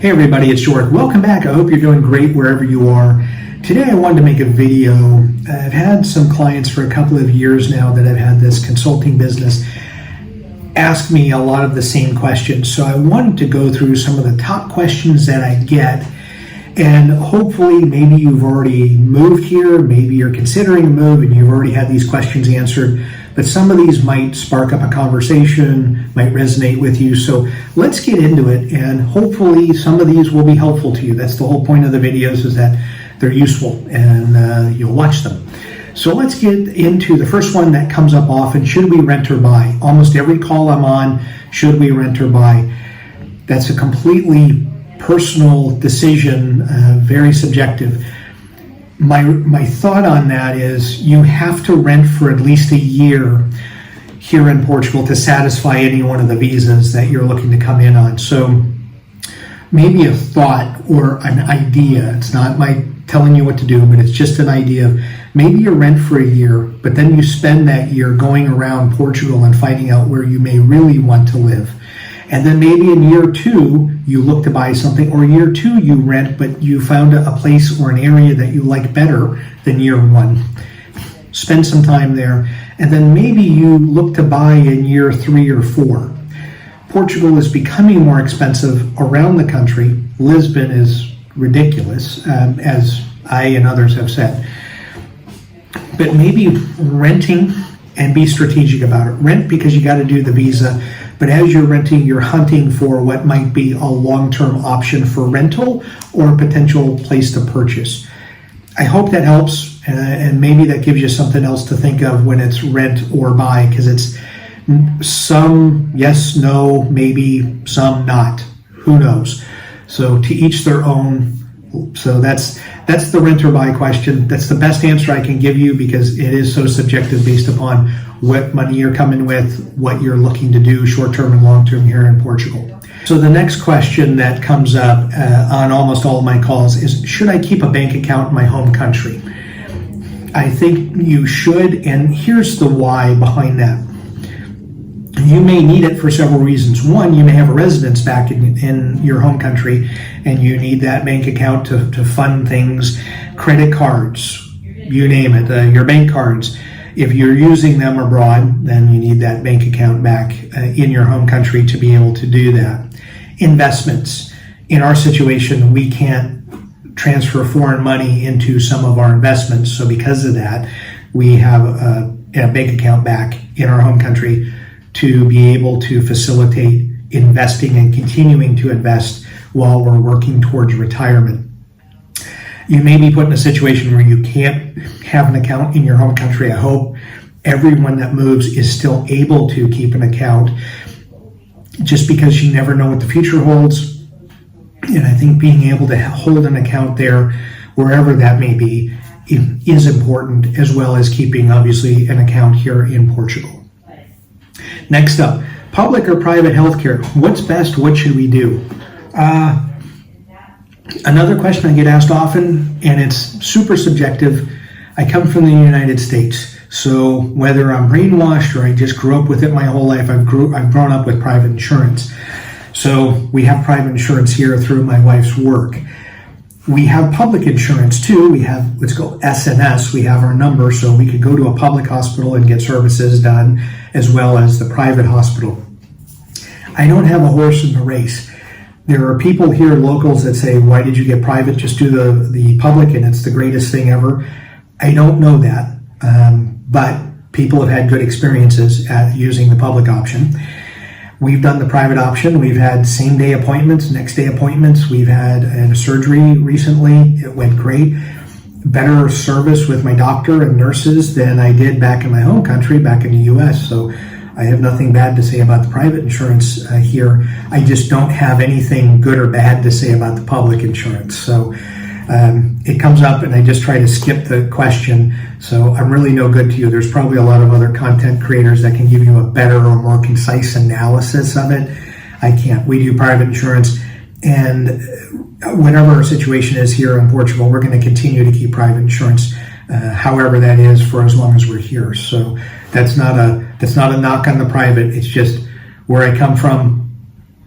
Hey everybody, it's George. Welcome back. I hope you're doing great wherever you are. Today I wanted to make a video. I've had some clients for a couple of years now that I've had this consulting business ask me a lot of the same questions. So I wanted to go through some of the top questions that I get, and hopefully maybe you've already moved here, maybe you're considering a move and you've already had these questions answered, but some of these might spark up a conversation, might resonate with you. So let's get into it, and hopefully some of these will be helpful to you. That's the whole point of the videos, is that they're useful and you'll watch them. So let's get into the first one that comes up often. Should we rent or buy? Almost every call I'm on, should we rent or buy? That's a completely personal decision, very subjective. My thought on that is you have to rent for at least a year here in Portugal to satisfy any one of the visas that you're looking to come in on. So maybe a thought or an idea, it's not my telling you what to do, but it's just an idea of maybe you rent for a year, but then you spend that year going around Portugal and finding out where you may really want to live. And then maybe in year two, you look to buy something, or year two, you rent, but you found a place or an area that you like better than year one. Spend some time there, and then maybe you look to buy in year 3 or 4. Portugal is becoming more expensive around the country. Lisbon is ridiculous, as I and others have said. But maybe renting, and be strategic about it. Rent because you got to do the visa, but as you're renting, you're hunting for what might be a long-term option for rental or a potential place to purchase. I hope that helps, and maybe that gives you something else to think of when it's rent or buy, because it's some yes, no, maybe, some not. Who knows? So to each their own. So that's the rent or buy question. That's the best answer I can give you, because it is so subjective based upon what money you're coming with, what you're looking to do short-term and long-term here in Portugal. So the next question that comes up on almost all of my calls is, should I keep a bank account in my home country? I think you should, and here's the why behind that. You may need it for several reasons. One, you may have a residence back in your home country, and you need that bank account to fund things, credit cards, you name it, your bank cards. If you're using them abroad, then you need that bank account back in your home country to be able to do that. Investments. In our situation, we can't transfer foreign money into some of our investments, so because of that, we have a bank account back in our home country to be able to facilitate investing and continuing to invest while we're working towards retirement. You may be put in a situation where you can't have an account in your home country. I hope everyone that moves is still able to keep an account, just because you never know what the future holds. And I think being able to hold an account there, wherever that may be, is important, as well as keeping, obviously, an account here in Portugal. Next up, public or private healthcare. What's best? What should we do? Another question I get asked often, and it's super subjective. I come from the United States, so whether I'm brainwashed or I just grew up with it my whole life, I've grown up with private insurance. So we have private insurance here through my wife's work. We have public insurance too. We have, let's go SNS, we have our number, so we could go to a public hospital and get services done, as well as the private hospital. I don't have a horse in the race. There are people here, locals, that say, why did you get private? Just do the public and it's the greatest thing ever. I don't know that, but people have had good experiences at using the public option. We've done the private option. We've had same-day appointments, next-day appointments. We've had a surgery recently. It went great. Better service with my doctor and nurses than I did back in my home country, back in the U.S. So I have nothing bad to say about the private insurance here. I just don't have anything good or bad to say about the public insurance. So it comes up and I just try to skip the question. So I'm really no good to you. There's probably a lot of other content creators that can give you a better or more concise analysis of it. I can't. We do private insurance, and whatever our situation is here in Portugal, we're going to continue to keep private insurance, however that is, for as long as we're here. So that's not a knock on the private. It's just where I come from,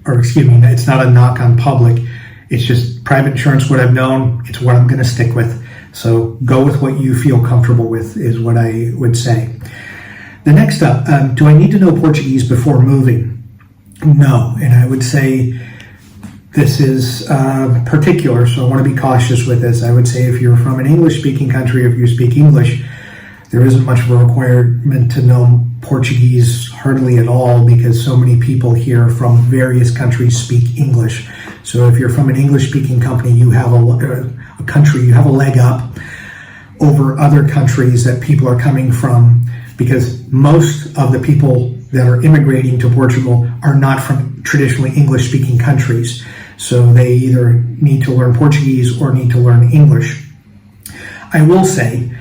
or excuse me, it's not a knock on public. It's just private insurance, what I've known, it's what I'm going to stick with. So go with what you feel comfortable with is what I would say. The next up, do I need to know Portuguese before moving? No, and I would say this is particular, so I want to be cautious with this. I would say if you're from an English-speaking country, if you speak English, there isn't much of a requirement to know Portuguese hardly at all, because so many people here from various countries speak English. So if you're from an English-speaking company, you have a country, you have a leg up over other countries that people are coming from, because most of the people that are immigrating to Portugal are not from traditionally English-speaking countries. So they either need to learn Portuguese or need to learn English. I will say,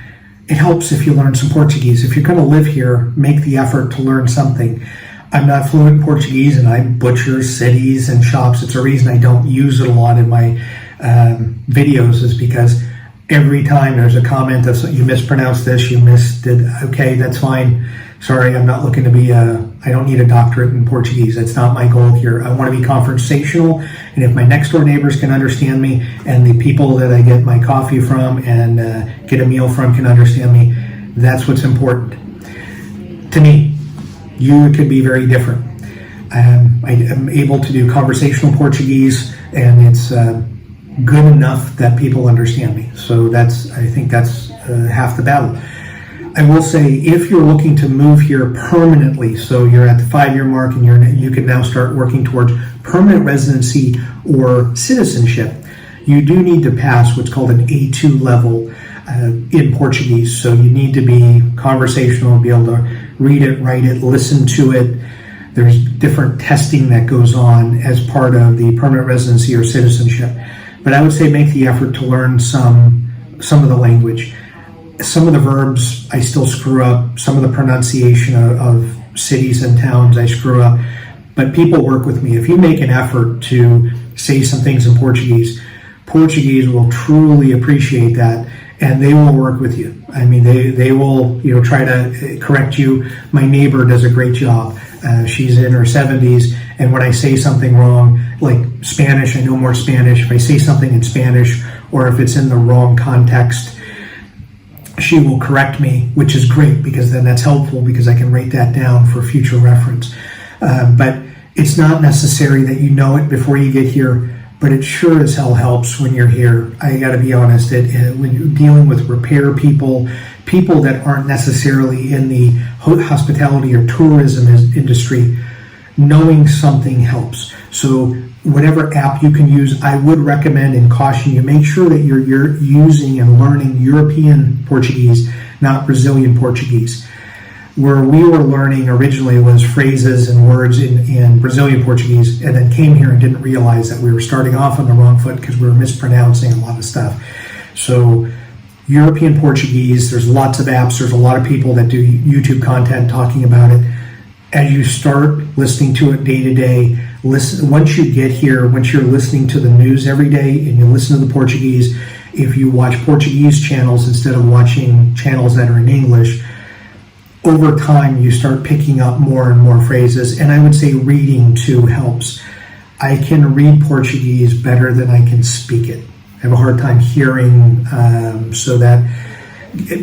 it helps if you learn some Portuguese. If you're going to live here, make the effort to learn something. I'm not fluent in Portuguese, and I butcher cities and shops. It's a reason I don't use it a lot in my videos, is because every time there's a comment of you mispronounced this, you missed it. Okay, that's fine. Sorry, I'm not looking to be I don't need a doctorate in Portuguese. That's not my goal here. I want to be conversational, and if my next door neighbors can understand me, and the people that I get my coffee from and get a meal from can understand me, that's what's important. To me, you could be very different. I am able to do conversational Portuguese, and it's good enough that people understand me. So I think that's half the battle. I will say, if you're looking to move here permanently, so you're at the 5-year mark and you can now start working towards permanent residency or citizenship, you do need to pass what's called an A2 level in Portuguese. So you need to be conversational, be able to read it, write it, listen to it. There's different testing that goes on as part of the permanent residency or citizenship. But I would say make the effort to learn some of the language. Some of the verbs I still screw up. Some of the pronunciation of cities and towns I screw up. But people work with me. If you make an effort to say some things in Portuguese, Portuguese will truly appreciate that, and they will work with you. I mean, they will try to correct you. My neighbor does a great job. She's in her 70s, and when I say something wrong, like Spanish, I know more Spanish. If I say something in Spanish, or if it's in the wrong context, she will correct me, which is great, because then that's helpful, because I can write that down for future reference. But it's not necessary that you know it before you get here, but it sure as hell helps when you're here. I got to be honest, when you're dealing with repair people that aren't necessarily in the hospitality or tourism industry, knowing something helps. So whatever app you can use, I would recommend and caution you, make sure that you're using and learning European Portuguese, not Brazilian Portuguese. Where we were learning originally was phrases and words in Brazilian Portuguese, and then came here and didn't realize that we were starting off on the wrong foot because we were mispronouncing a lot of stuff. So European Portuguese, there's lots of apps, there's a lot of people that do YouTube content talking about it. As you start listening to it day to day, once you get here, once you're listening to the news every day and you listen to the Portuguese, if you watch Portuguese channels instead of watching channels that are in English, over time you start picking up more and more phrases. And I would say reading too helps. I can read Portuguese better than I can speak it. I have a hard time hearing, so that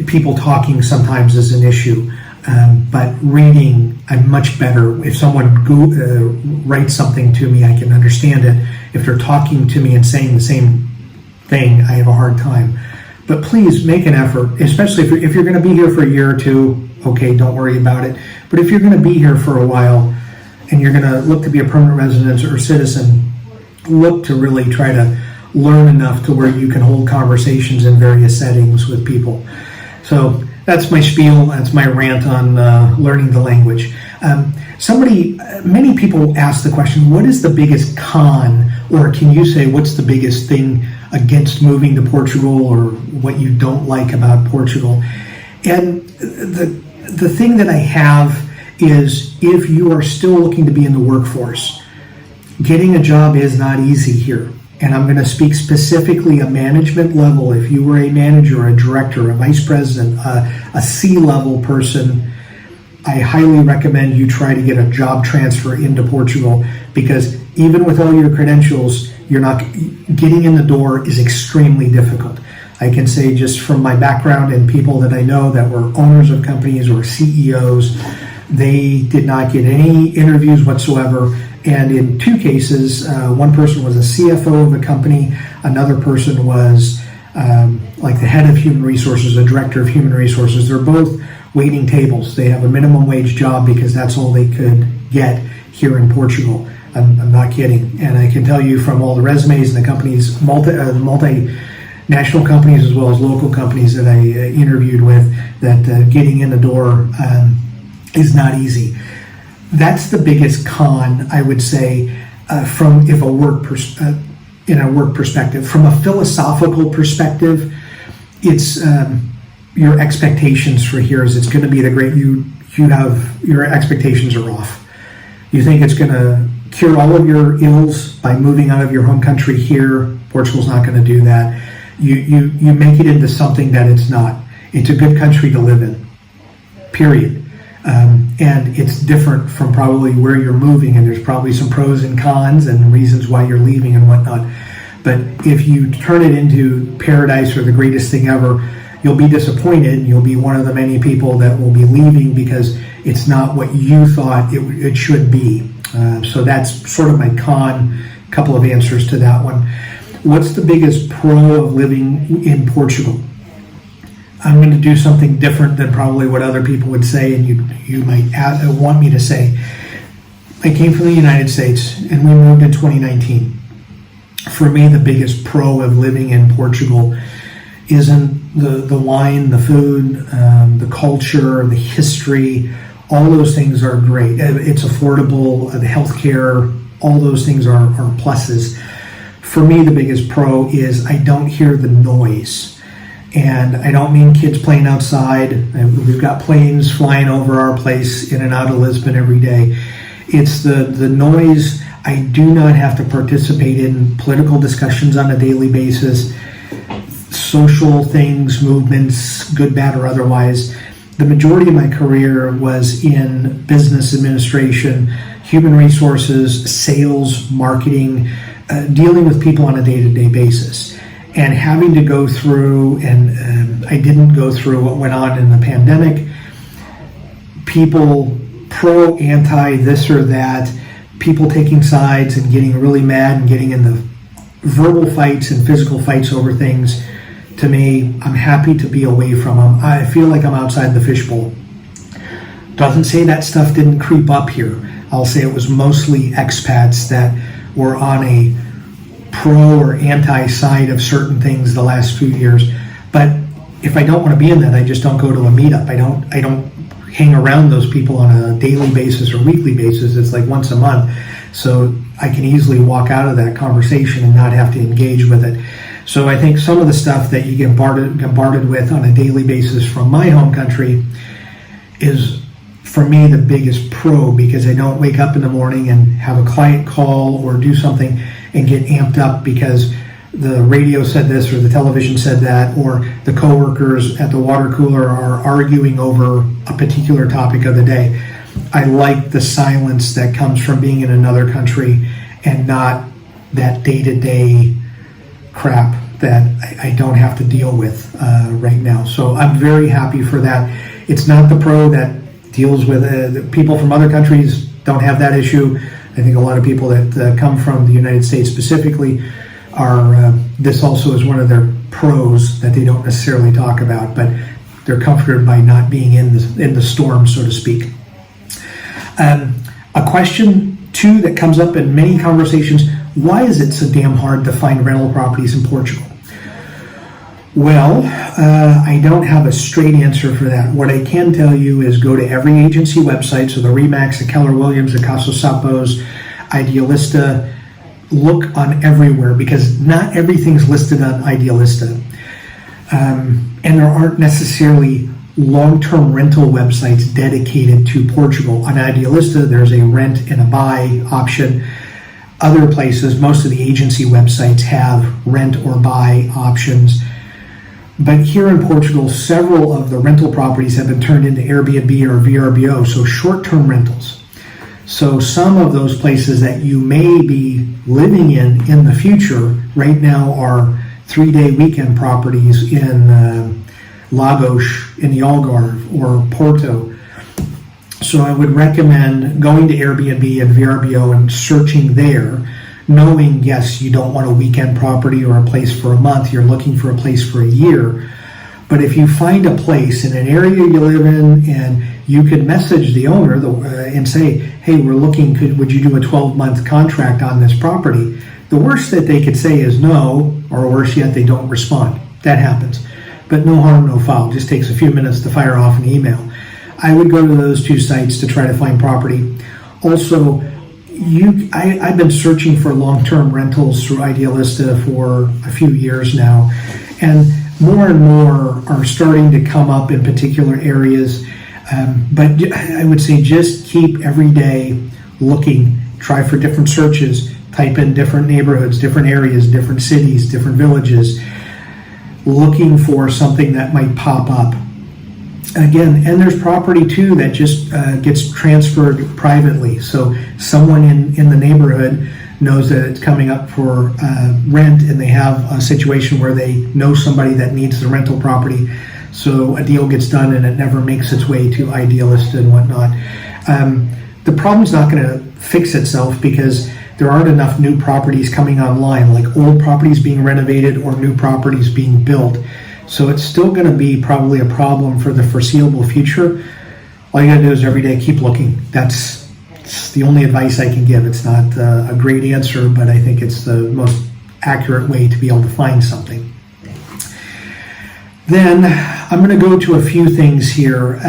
people talking sometimes is an issue. But reading, I'm much better. If someone writes something to me, I can understand it. If they're talking to me and saying the same thing, I have a hard time. But please make an effort, especially if you're going to be here for a year or two, okay, don't worry about it. But if you're going to be here for a while and you're going to look to be a permanent resident or citizen, look to really try to learn enough to where you can hold conversations in various settings with people. So that's my spiel. That's my rant on learning the language. Many people ask the question, what is the biggest con, or can you say what's the biggest thing against moving to Portugal, or what you don't like about Portugal? And the thing that I have is, if you are still looking to be in the workforce, getting a job is not easy here. And I'm going to speak specifically a management level. If you were a manager, a director, a vice president, a C-level person, I highly recommend you try to get a job transfer into Portugal, because even with all your credentials, You're not getting in the door is extremely difficult. I can say just from my background and people that I know that were owners of companies or CEOs, they did not get any interviews whatsoever. And in two cases, one person was a CFO of a company, another person was like the head of human resources, a director of human resources. They're both waiting tables. They have a minimum wage job because that's all they could get here in Portugal. I'm not kidding. And I can tell you from all the resumes and the companies, multinational companies as well as local companies that I interviewed with, that getting in the door is not easy. That's the biggest con, I would say, from a work perspective. From a philosophical perspective, it's your expectations for here is it's going to be the great. You have your expectations are off. You think it's going to cure all of your ills by moving out of your home country here. Portugal's not going to do that. You make it into something that it's not. It's a good country to live in, period. And it's different from probably where you're moving, and there's probably some pros and cons and reasons why you're leaving and whatnot. But if you turn it into paradise or the greatest thing ever, you'll be disappointed, and you'll be one of the many people that will be leaving because it's not what you thought it should be. So that's sort of my con, couple of answers to that one. What's the biggest pro of living in Portugal? I'm going to do something different than probably what other people would say, and you might want me to say. I came from the United States, and we moved in 2019. For me, the biggest pro of living in Portugal isn't the wine, the food, the culture, the history. All those things are great. It's affordable, the healthcare, all those things are pluses. For me, the biggest pro is I don't hear the noise. And I don't mean kids playing outside. We've got planes flying over our place in and out of Lisbon every day. It's the noise. I do not have to participate in political discussions on a daily basis, social things, movements, good, bad, or otherwise. The majority of my career was in business administration, human resources, sales, marketing, dealing with people on a day-to-day basis. And having to go through, and I didn't go through what went on in the pandemic, people pro, anti, this or that, people taking sides and getting really mad and getting into verbal fights and physical fights over things. To me, I'm happy to be away from them. I feel like I'm outside the fishbowl. Doesn't say that stuff didn't creep up here. I'll say it was mostly expats that were on a pro or anti side of certain things the last few years. But if I don't want to be in that, I just don't go to a meetup. I don't hang around those people on a daily basis or weekly basis. It's like once a month. So I can easily walk out of that conversation and not have to engage with it. So I think some of the stuff that you get bombarded with on a daily basis from my home country is, for me, the biggest pro, because I don't wake up in the morning and have a client call or do something and get amped up because the radio said this or the television said that, or the coworkers at the water cooler are arguing over a particular topic of the day. I like the silence that comes from being in another country and not that day-to-day crap that I don't have to deal with right now. So I'm very happy for that. It's not the pro that deals with people from other countries don't have that issue. I think a lot of people that come from the United States specifically are, this also is one of their pros that they don't necessarily talk about, but they're comforted by not being in the storm, so to speak. A question, too, that comes up in many conversations: why is it so damn hard to find rental properties in Portugal? Well, I don't have a straight answer for that. What I can tell you is go to every agency website, so the Remax, the Keller Williams, the Casa Sapos, Idealista. Look on everywhere, because not everything's listed on Idealista. And there aren't necessarily long-term rental websites dedicated to Portugal. On Idealista, there's a rent and a buy option. Other places, most of the agency websites have rent or buy options. But here in Portugal, several of the rental properties have been turned into Airbnb or VRBO, so short-term rentals. So some of those places that you may be living in the future right now are 3-day weekend properties in Lagos in the Algarve or Porto. So I would recommend going to Airbnb and VRBO and searching there, knowing, yes, you don't want a weekend property or a place for a month, you're looking for a place for a year. But if you find a place in an area you live in and you could message the owner and say, hey, we're looking, would you do a 12-month contract on this property? The worst that they could say is no, or worse yet, they don't respond. That happens. But no harm, no foul. It just takes a few minutes to fire off an email. I would go to those two sites to try to find property. Also, I've been searching for long-term rentals through Idealista for a few years now, and more are starting to come up in particular areas. But I would say just keep every day looking, try for different searches, type in different neighborhoods, different areas, different cities, different villages, looking for something that might pop up. Again, and there's property too that just gets transferred privately. So someone in the neighborhood knows that it's coming up for rent, and they have a situation where they know somebody that needs the rental property. So a deal gets done and it never makes its way to Idealista and whatnot. The problem's not going to fix itself because there aren't enough new properties coming online, like old properties being renovated or new properties being built. So it's still going to be probably a problem for the foreseeable future. All you got to do is every day keep looking. That's the only advice I can give. It's not a great answer, but I think it's the most accurate way to be able to find something. Then I'm going to go to a few things here.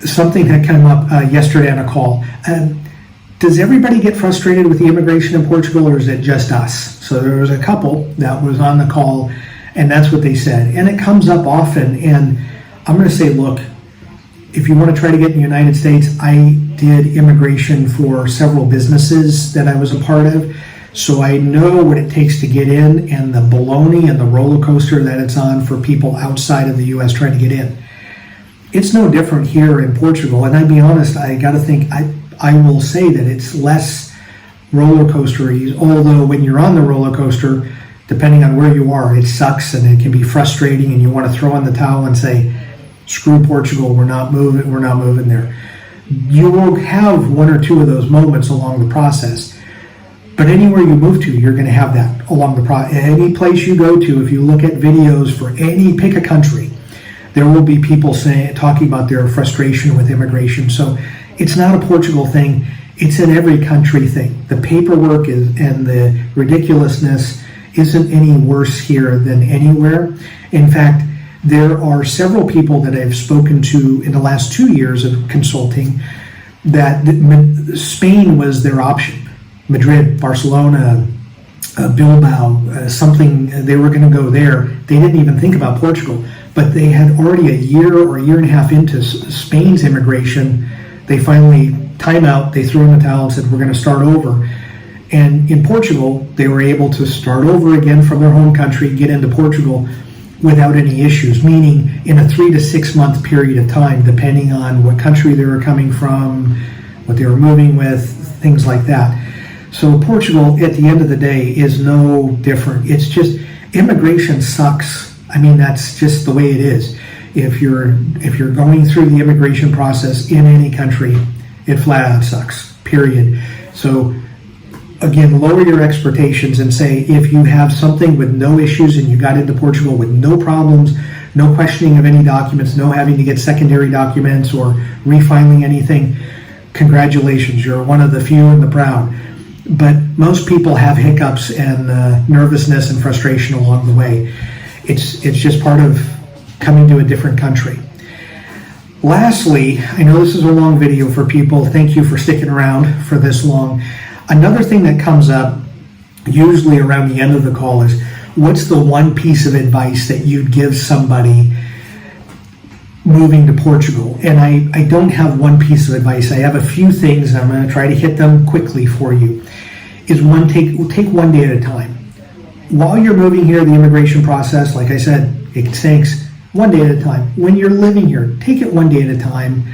Something that came up yesterday on a call. Does everybody get frustrated with the immigration in Portugal, or is it just us? So there was a couple that was on the call, and that's what they said. And it comes up often, and I'm going to say, look, if you want to try to get in the United States, I did immigration for several businesses that I was a part of, so I know what it takes to get in and the baloney and the roller coaster that it's on for people outside of the U.S. trying to get in. It's no different here in Portugal, and I'd be honest, I got to think, I will say that it's less roller coastery, although when you're on the roller coaster, depending on where you are, it sucks and it can be frustrating, and you want to throw in the towel and say, screw Portugal, we're not moving there. You will have one or two of those moments along the process, but anywhere you move to, you're going to have that along the process. Any place you go to, if you look at videos for pick a country, there will be people talking about their frustration with immigration. So it's not a Portugal thing, it's an every country thing. The paperwork and the ridiculousness isn't any worse here than anywhere. In fact, there are several people that I've spoken to in the last 2 years of consulting that Spain was their option. Madrid, Barcelona, Bilbao, something, they were going to go there. They didn't even think about Portugal, but they had already a year or a year and a half into Spain's immigration. They finally, time out, they threw in the towel and said, we're going to start over. And in Portugal, they were able to start over again from their home country, get into Portugal without any issues, meaning in a 3 to 6 month period of time, depending on what country they were coming from, what they were moving with, things like that. So Portugal, at the end of the day, is no different. It's just, immigration sucks. I mean, that's just the way it is. If you're going through the immigration process in any country, it flat out sucks, period. So again, lower your expectations and say, if you have something with no issues and you got into Portugal with no problems, no questioning of any documents, no having to get secondary documents or refiling anything, congratulations, you're one of the few and the proud. But most people have hiccups and nervousness and frustration along the way. It's just part of coming to a different country. Lastly, I know this is a long video for people. Thank you for sticking around for this long. Another thing that comes up usually around the end of the call is, what's the one piece of advice that you'd give somebody moving to Portugal? And I don't have one piece of advice. I have a few things, and I'm going to try to hit them quickly for you. Is one, take one day at a time. While you're moving here, the immigration process, like I said, it takes one day at a time. When you're living here, take it one day at a time.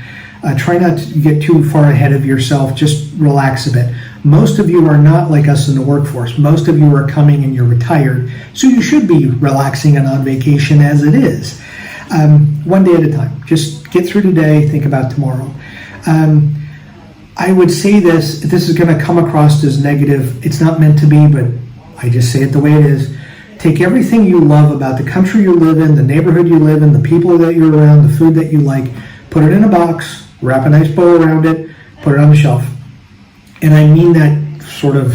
Try not to get too far ahead of yourself. Just relax a bit. Most of you are not like us in the workforce. Most of you are coming and you're retired, so you should be relaxing and on vacation as it is. One day at a time. Just get through today, think about tomorrow. I would say this is going to come across as negative. It's not meant to be, but I just say it the way it is. Take everything you love about the country you live in, the neighborhood you live in, the people that you're around, the food that you like, put it in a box, wrap a nice bow around it, put it on the shelf. And I mean that sort of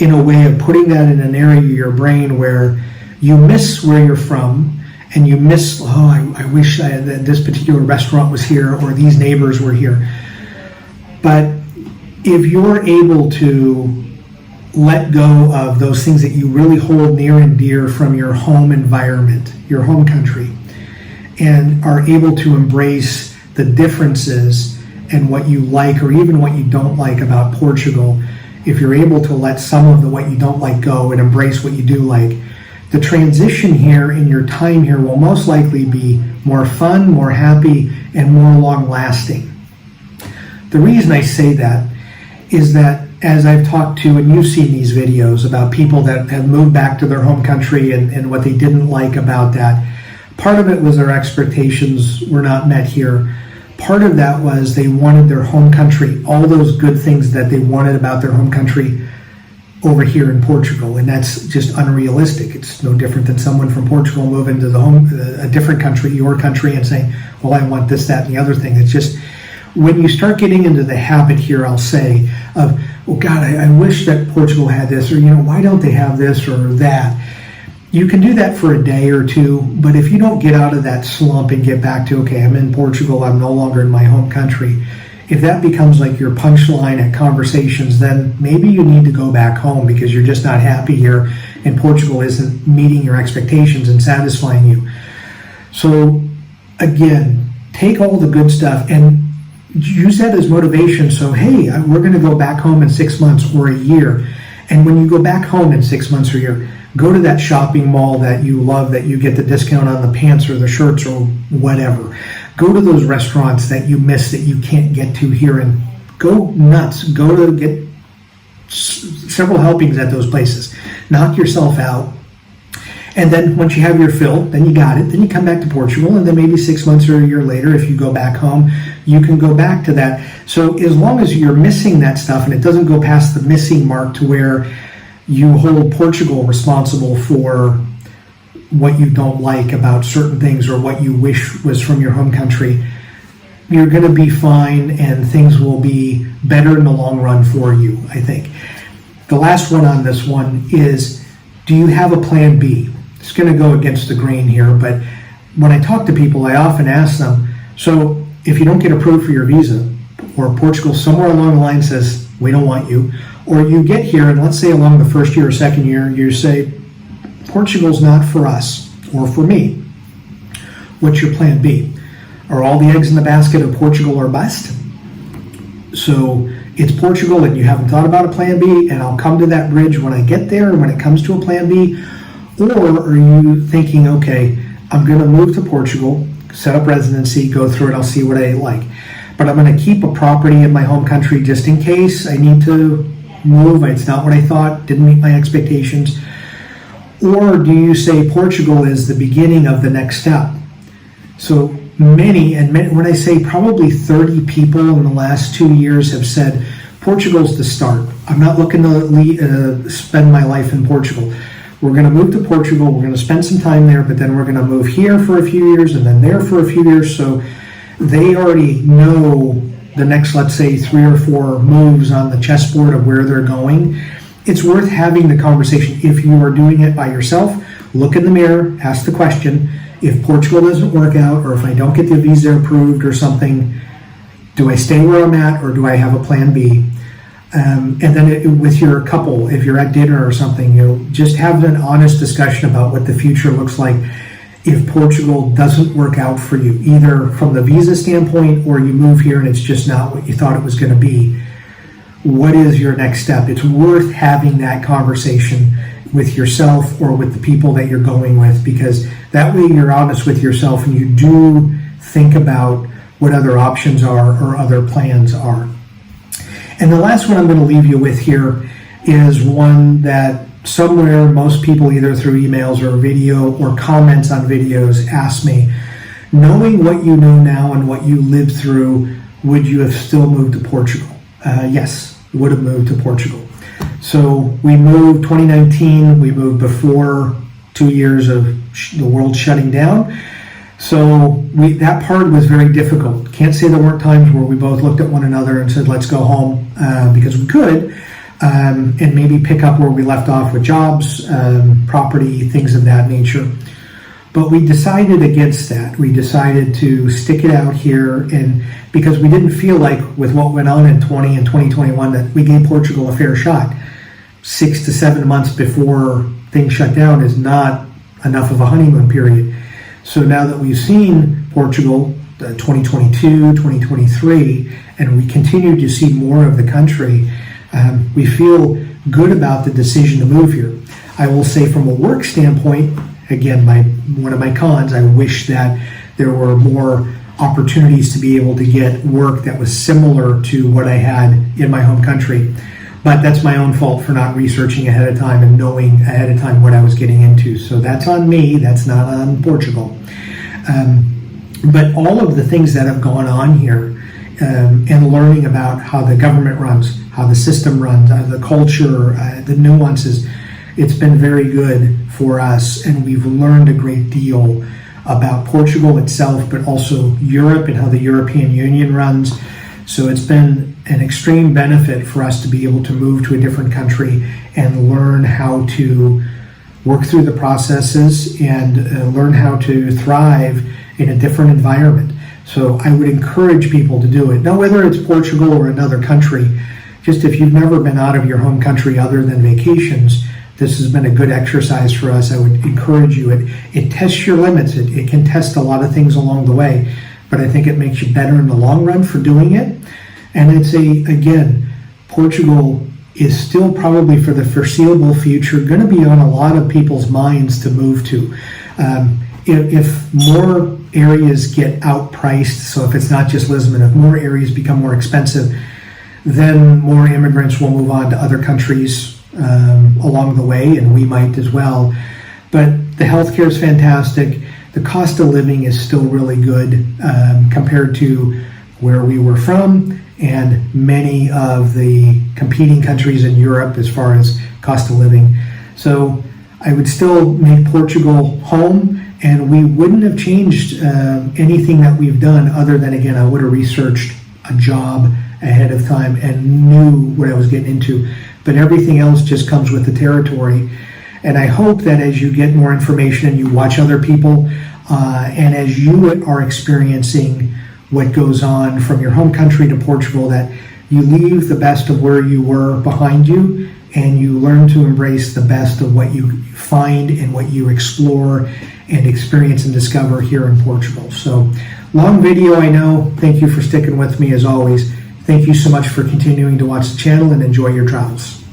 in a way of putting that in an area of your brain where you miss where you're from, and you miss, I wish that this particular restaurant was here or these neighbors were here. But if you're able to let go of those things that you really hold near and dear from your home environment, your home country, and are able to embrace the differences and what you like or even what you don't like about Portugal, if you're able to let some of what you don't like go and embrace what you do like, the transition here in your time here will most likely be more fun, more happy, and more long-lasting. The reason I say that is that as I've talked to, and you've seen these videos about people that have moved back to their home country and what they didn't like about that, part of it was their expectations were not met here. Part of that was they wanted their home country, all those good things that they wanted about their home country over here in Portugal, and that's just unrealistic. It's no different than someone from Portugal moving to a different country, your country, and saying, well, I want this, that, and the other thing. It's just, when you start getting into the habit here, I'll say, of, oh God, I wish that Portugal had this, or, why don't they have this or that? You can do that for a day or two, but if you don't get out of that slump and get back to, okay, I'm in Portugal, I'm no longer in my home country, if that becomes like your punchline at conversations, then maybe you need to go back home because you're just not happy here and Portugal isn't meeting your expectations and satisfying you. So again, take all the good stuff and use that as motivation. So, hey, we're going to go back home in 6 months or a year. And when you go back home in 6 months or a year, go to that shopping mall that you love, that you get the discount on the pants or the shirts or whatever. Go to those restaurants that you miss that you can't get to here and go nuts. Go to get several helpings at those places. Knock yourself out. And then once you have your fill, then you got it. Then you come back to Portugal, and then maybe 6 months or a year later, if you go back home, you can go back to that. So as long as you're missing that stuff and it doesn't go past the missing mark to where you hold Portugal responsible for what you don't like about certain things or what you wish was from your home country, you're going to be fine and things will be better in the long run for you, I think. The last one on this one is, do you have a plan B? It's going to go against the grain here, but when I talk to people, I often ask them, so if you don't get approved for your visa, or Portugal somewhere along the line says, we don't want you, or you get here and let's say along the first year or second year, you say, Portugal's not for us or for me. What's your plan B? Are all the eggs in the basket of Portugal or bust? So it's Portugal and you haven't thought about a plan B, and I'll come to that bridge when I get there when it comes to a plan B? Or are you thinking, okay, I'm going to move to Portugal, set up residency, go through it, I'll see what I like. But I'm going to keep a property in my home country just in case I need to move. It's not what I thought, didn't meet my expectations. Or do you say Portugal is the beginning of the next step? So many, when I say probably 30 people in the last 2 years have said, Portugal's the start. I'm not looking to spend my life in Portugal. We're going to move to Portugal, we're going to spend some time there, but then we're going to move here for a few years and then there for a few years. So they already know the next, let's say, 3 or 4 moves on the chessboard of where they're going. It's worth having the conversation. If you are doing it by yourself, look in the mirror, ask the question, if Portugal doesn't work out, or if I don't get the visa approved or something, do I stay where I'm at or do I have a plan B? And then with your couple, if you're at dinner or something, just have an honest discussion about what the future looks like if Portugal doesn't work out for you, either from the visa standpoint or you move here and it's just not what you thought it was going to be. What is your next step? It's worth having that conversation with yourself or with the people that you're going with, because that way you're honest with yourself and you do think about what other options are or other plans are. And the last one I'm going to leave you with here is one that somewhere most people, either through emails or video or comments on videos, ask me, knowing what you know now and what you lived through, would you have still moved to Portugal? Yes, would have moved to Portugal. So we moved 2019, we moved before 2 years of the world shutting down. So that part was very difficult. Can't say there weren't times where we both looked at one another and said, let's go home, because we could, and maybe pick up where we left off with jobs, property, things of that nature. But we decided against that. We decided to stick it out here, and because we didn't feel like with what went on in 20 and 2021 that we gave Portugal a fair shot. 6 to 7 months before things shut down is not enough of a honeymoon period. So now that we've seen Portugal, 2022, 2023, and we continue to see more of the country, we feel good about the decision to move here. I will say from a work standpoint, again, one of my cons, I wish that there were more opportunities to be able to get work that was similar to what I had in my home country. But that's my own fault for not researching ahead of time and knowing ahead of time what I was getting into. So that's on me, that's not on Portugal. But all of the things that have gone on here, and learning about how the government runs, how the system runs, the culture, the nuances, it's been very good for us, and we've learned a great deal about Portugal itself, but also Europe and how the European Union runs. So it's been an extreme benefit for us to be able to move to a different country and learn how to work through the processes and learn how to thrive in a different environment. So I would encourage people to do it. Now, whether it's Portugal or another country, just if you've never been out of your home country other than vacations, this has been a good exercise for us. I would encourage you. It tests your limits. It can test a lot of things along the way, but I think it makes you better in the long run for doing it. And again, Portugal is still probably for the foreseeable future going to be on a lot of people's minds to move to. If more areas get outpriced, so if it's not just Lisbon, if more areas become more expensive, then more immigrants will move on to other countries along the way, and we might as well. But the healthcare is fantastic. The cost of living is still really good compared to where we were from and many of the competing countries in Europe as far as cost of living. So I would still make Portugal home, and we wouldn't have changed anything that we've done other than, again, I would have researched a job ahead of time and knew what I was getting into. But everything else just comes with the territory. And I hope that as you get more information and you watch other people, and as you are experiencing what goes on from your home country to Portugal, that you leave the best of where you were behind you and you learn to embrace the best of what you find and what you explore and experience and discover here in Portugal. So, long video, I know. Thank you for sticking with me as always. Thank you so much for continuing to watch the channel, and enjoy your travels.